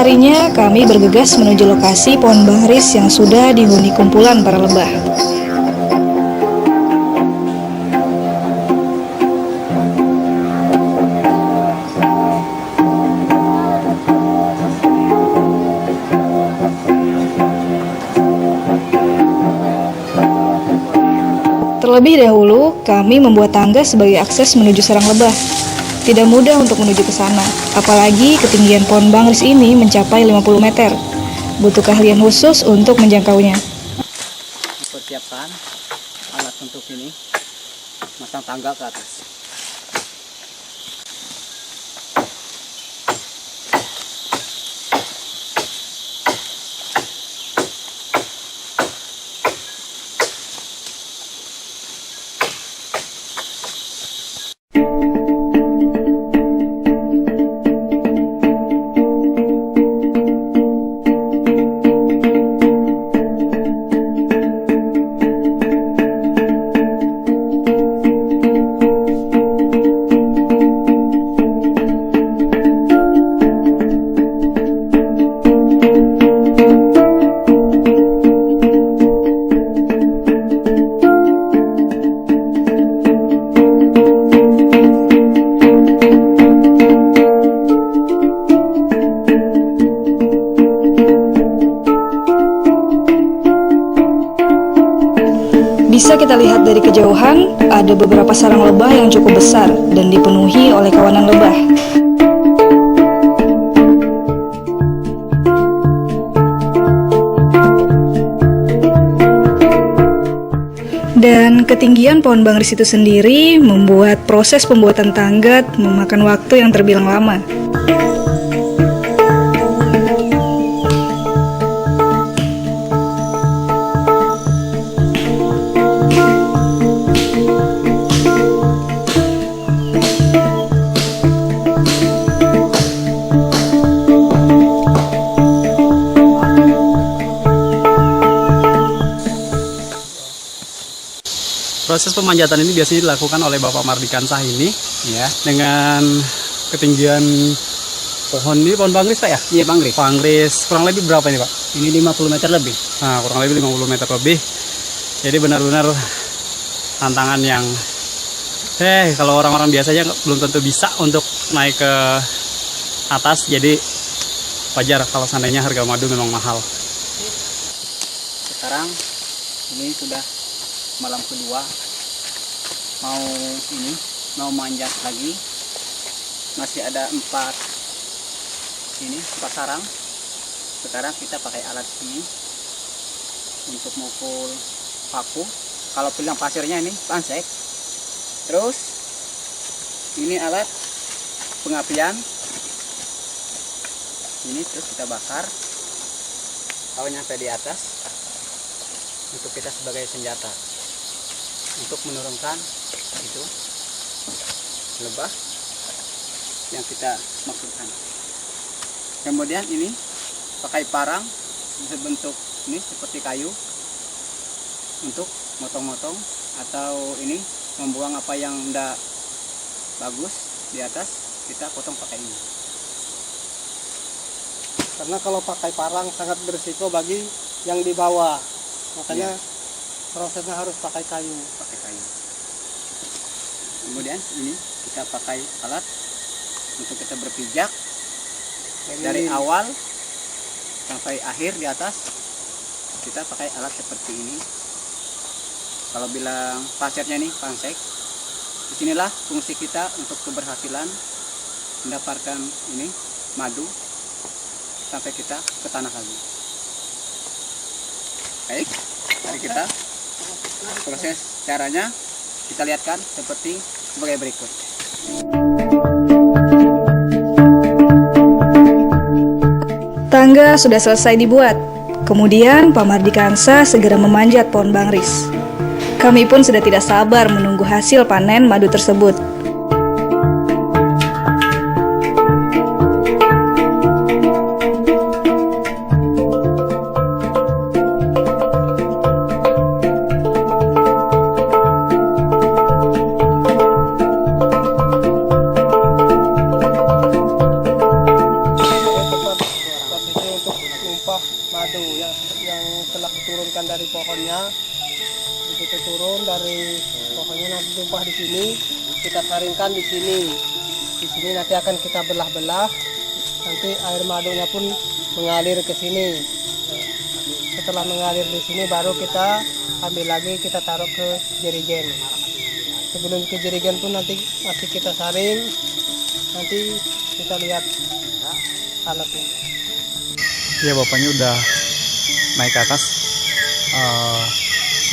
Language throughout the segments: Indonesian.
harinya, kami bergegas menuju lokasi pohon bangris yang sudah dihuni kumpulan para lebah. Terlebih dahulu, kami membuat tangga sebagai akses menuju sarang lebah. Tidak mudah untuk menuju ke sana, apalagi ketinggian pohon bangris ini mencapai 50 meter. Butuh keahlian khusus untuk menjangkaunya. Persiapkan alat untuk ini, masang tangga ke atas. Bisa kita lihat dari kejauhan, ada beberapa sarang lebah yang cukup besar dan dipenuhi oleh kawanan lebah. Dan ketinggian pohon bangris itu sendiri membuat proses pembuatan tangga memakan waktu yang terbilang lama. Proses pemanjatan ini biasanya dilakukan oleh Bapak Mardikansah ini, ya, dengan ketinggian pohon ini, pohon bangris Pak ya? Iya, bangris. Bangris kurang lebih berapa ini Pak? Ini 50 meter lebih. Nah, kurang lebih 50 meter lebih. Jadi benar-benar tantangan yang kalau orang-orang biasanya belum tentu bisa untuk naik ke atas. Jadi wajar kalau seandainya harga madu memang mahal. Sekarang ini sudah malam kedua, mau manjat lagi, masih ada 4 sarang. Sekarang kita pakai alat ini untuk mukul paku. Kalau bilang pasirnya ini pansek. Terus ini alat pengapian ini, terus kita bakar kalau nyampe di atas untuk kita sebagai senjata untuk menurunkan itu lebah yang kita maksudkan. Kemudian ini pakai parang berbentuk ini seperti kayu untuk motong-motong atau ini membuang apa yang tidak bagus di atas, kita potong pakai ini. Karena kalau pakai parang sangat berisiko bagi yang di bawah, makanya prosesnya harus pakai kayu. Kemudian ini kita pakai alat untuk kita berpijak dari awal sampai akhir di atas. Kita pakai alat seperti ini. Kalau bilang pasirnya nih pansek, disinilah fungsi kita untuk keberhasilan mendapatkan ini madu sampai kita ke tanah lagi. Baik, mari kita proses caranya kita lihatkan seperti sebagai berikut. Tangga sudah selesai dibuat. Kemudian Pak Mardikansah segera memanjat pohon bangris. Kami pun sudah tidak sabar menunggu hasil panen madu tersebut. dari pohonnya. Begitu turun dari pohonnya nanti tumpah di sini, kita saringkan di sini. Di sini nanti akan kita belah-belah. Nanti air madunya pun mengalir ke sini. Setelah mengalir di sini baru kita ambil lagi, kita taruh ke jerigen. Sebelum ke jerigen pun nanti masih kita saring. Nanti kita lihat alatnya. Ya bapaknya udah naik ke atas.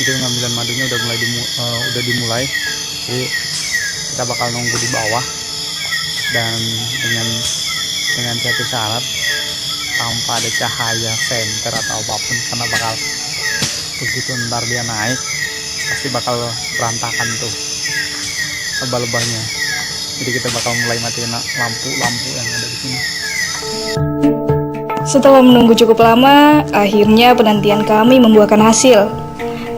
Jadi pengambilan madunya udah dimulai. Jadi kita bakal nunggu di bawah dan dengan satu syarat, tanpa ada cahaya senter atau apapun, karena bakal begitu ntar dia naik pasti bakal berantakan tuh lebah-lebahnya. Jadi kita bakal mulai matiin lampu-lampu yang ada di sini. Setelah menunggu cukup lama, akhirnya penantian kami membuahkan hasil.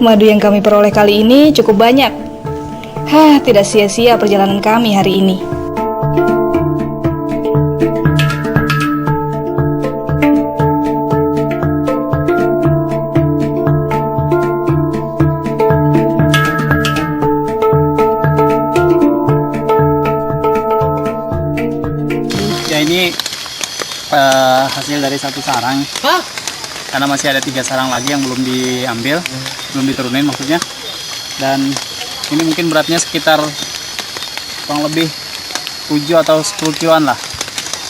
Madu yang kami peroleh kali ini cukup banyak. Tidak sia-sia perjalanan kami hari ini. Ya ini hasil dari satu sarang. Karena masih ada 3 sarang lagi yang belum diambil, belum diturunin maksudnya. Dan ini mungkin beratnya sekitar kurang lebih 7 atau 10 kiloan lah.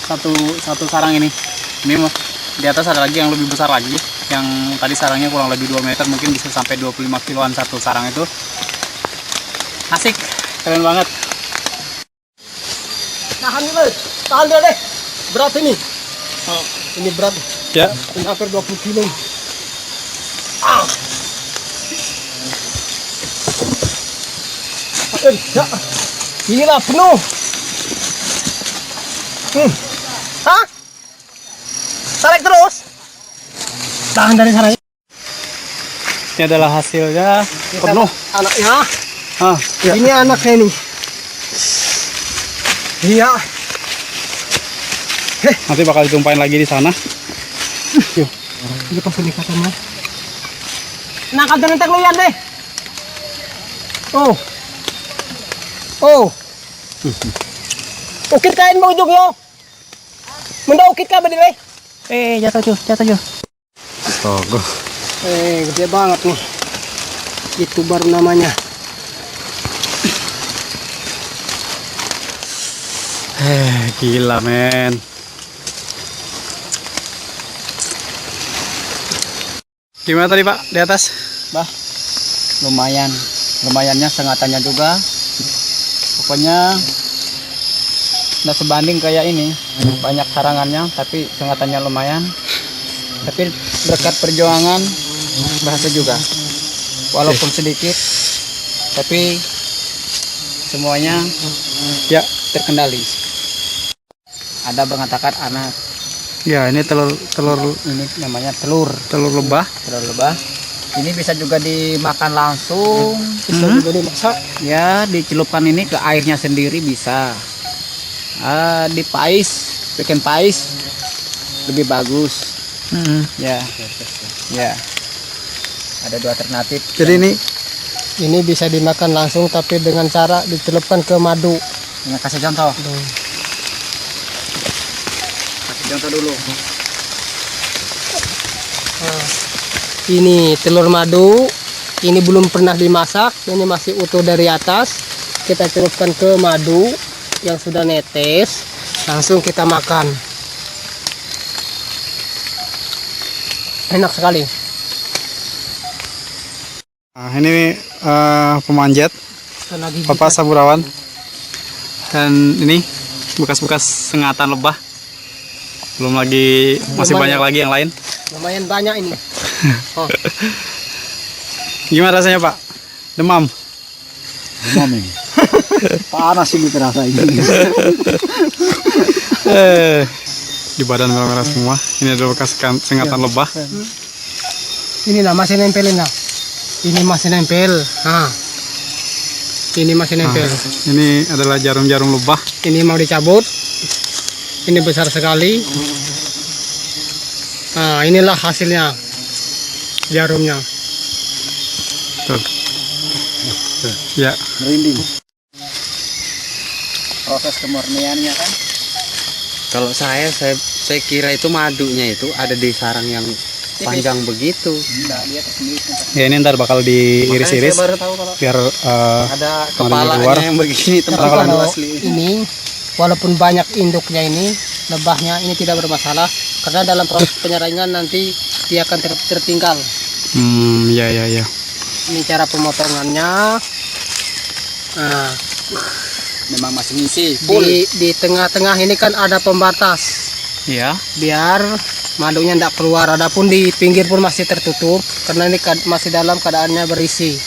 Satu sarang ini. Ini di atas ada lagi yang lebih besar lagi. Yang tadi sarangnya kurang lebih 2 meter, mungkin bisa sampai 25 kiloan satu sarang itu. Asik, keren banget. Tahan dulu deh. Berat ini. Ini berat. Ya. Ini hampir 20 kilo. Ya. Inilah penuh. Tarik terus. Tahan dari sana. Ini adalah hasilnya penuh. Anaknya. Ya. Ini anaknya ini. Iya. Nanti bakal ditumpahin lagi di sana. Ini pas pendekatannya. Nah, kalau nentek lu ya deh. Ukit kain mau ujung yo. Menda ukit ka bedi weh. Jatuh cuy. Astaga. Gede banget nih. Itu baru namanya. Gila men. Gimana tadi Pak di atas? Lumayannya sengatannya juga. Pokoknya nggak sebanding kayak ini, banyak sarangannya tapi sengatannya lumayan. Tapi berkat perjuangan berhasil juga, walaupun sedikit tapi semuanya Ya. terkendali. Ada mengatakan anak, Ya ini telur ini namanya telur lebah. Ini bisa juga dimakan langsung, Bisa juga dimasak. ya dicelupkan ini ke airnya sendiri bisa. Bikin pais lebih bagus. Ya, ada 2 alternatif. Jadi Ini bisa dimakan langsung tapi dengan cara dicelupkan ke madu. Ini kasih contoh. Kasih contoh dulu. Ini telur madu. Ini belum pernah dimasak. Ini masih utuh dari atas. Kita celupkan ke madu yang sudah netes. Langsung kita makan. Enak sekali. Nah, ini pemanjat Lagi Bapak Saburawan. Dan ini bekas-bekas sengatan lebah. Belum lagi, masih banyak lagi yang lain. lumayan banyak ini. Gimana rasanya Pak? Demam? Demam ini. Panas ini terasa ini. Di badan merah-merah semua. Ini adalah bekas sengatan lebah. Ini lah masih nempelin lah. Ini masih nempel. Ini masih nempel. Ini adalah jarum-jarum lebah. Ini mau dicabut. Ini besar sekali. Nah, inilah hasilnya. Jarumnya. Tuh. Ya. Merinding. Proses kemurniannya kan. Kalau saya kira itu madunya itu ada di sarang yang panjang begitu. Enggak, dia tersendiri. Ya ini ntar bakal diiris-iris Makanya saya baru tahu kalau biar ada keluar. kepalanya yang begini Tapi tempat kalau asli. ini walaupun banyak induknya ini, lebahnya ini tidak bermasalah karena dalam proses penyaringan nanti dia akan tertinggal. Ya. Ini cara pemotongannya. Nah, Memang masih ngisi. di tengah-tengah ini kan ada pembatas Ya. biar madunya tidak keluar. Adapun di pinggir pun masih tertutup karena ini masih dalam keadaannya berisi.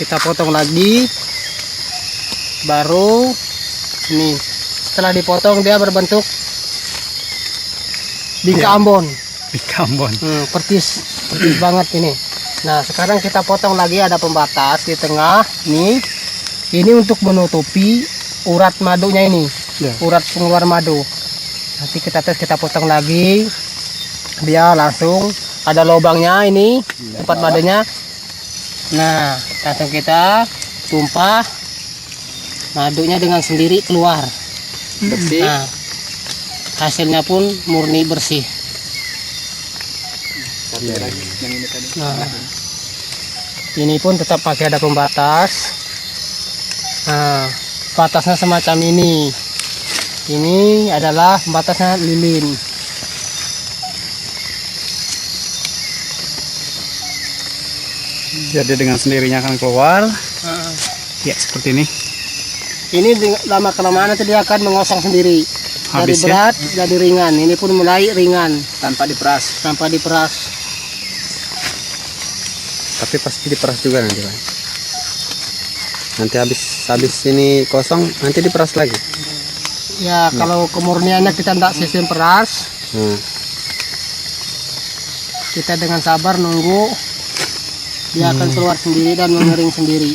Kita potong lagi, baru ini setelah dipotong dia berbentuk bingkai Ambon. Bingkai Ambon. Pertis banget ini. Nah sekarang kita potong lagi, ada pembatas di tengah nih. Ini untuk menutupi urat madunya ini, urat pengeluar madu. Nanti kita potong lagi, dia langsung ada lubangnya ini tempat madunya. Nah langsung kita tumpah madunya dengan sendiri keluar bersih. Nah, hasilnya pun murni bersih. Nah, ini pun tetap masih ada pembatas. Nah, batasnya semacam ini. Ini adalah batasnya lilin. Jadi dengan sendirinya akan keluar. Ya seperti ini. Ini lama kelamaan nanti dia akan mengosong sendiri. Dari Habis ya? berat jadi ringan. Ini pun mulai ringan Tanpa diperas. tanpa diperas. Tapi pasti diperas juga nanti, Pak. Nanti habis ini kosong, nanti diperas lagi. Ya kalau kemurniannya kita tidak sistem peras, kita dengan sabar nunggu dia akan keluar sendiri dan mengering sendiri.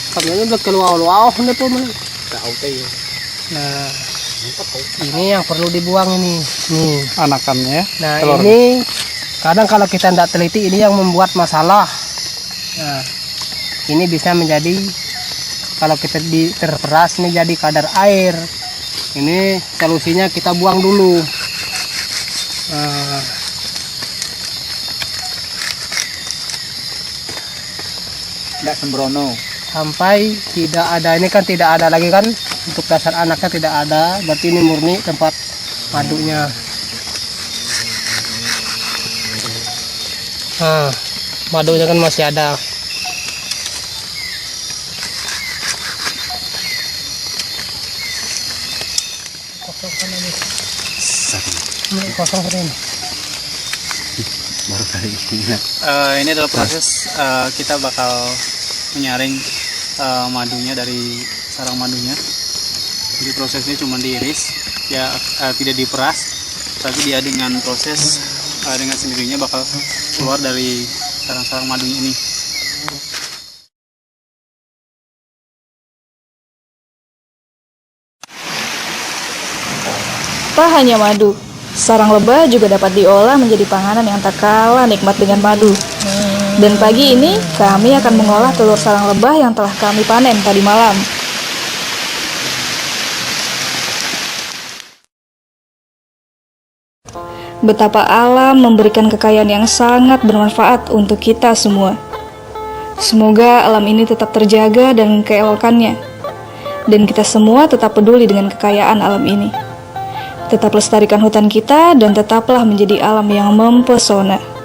Sebenarnya udah keluar ini pun. Nah, ini yang perlu dibuang ini. Nih. Anakannya ya. Nah Telur. ini kadang kalau kita tidak teliti ini yang membuat masalah. Nah ini bisa menjadi kalau kita terperas ini jadi kadar air. Ini solusinya kita buang dulu. Nah, Enggak sembrono. sampai tidak ada, ini kan tidak ada lagi kan untuk dasar anaknya tidak ada, berarti ini murni tempat madunya. Nah, madunya kan masih ada. Kosong kan ini. Ini kosong kan ini. Baru kali ini. Ini adalah proses kita bakal menyaring madunya dari sarang madunya. Jadi prosesnya cuma diiris, ya tidak diperas, tapi dia dengan proses dengan sendirinya bakal keluar dari sarang-sarang madunya ini. Tak hanya madu, sarang lebah juga dapat diolah menjadi panganan yang tak kalah nikmat dengan madu. Dan pagi ini kami akan mengolah telur sarang lebah yang telah kami panen tadi malam. Betapa alam memberikan kekayaan yang sangat bermanfaat untuk kita semua. Semoga alam ini tetap terjaga dan keelokannya. Dan kita semua tetap peduli dengan kekayaan alam ini. Tetap lestarikan hutan kita dan tetaplah menjadi alam yang mempesona.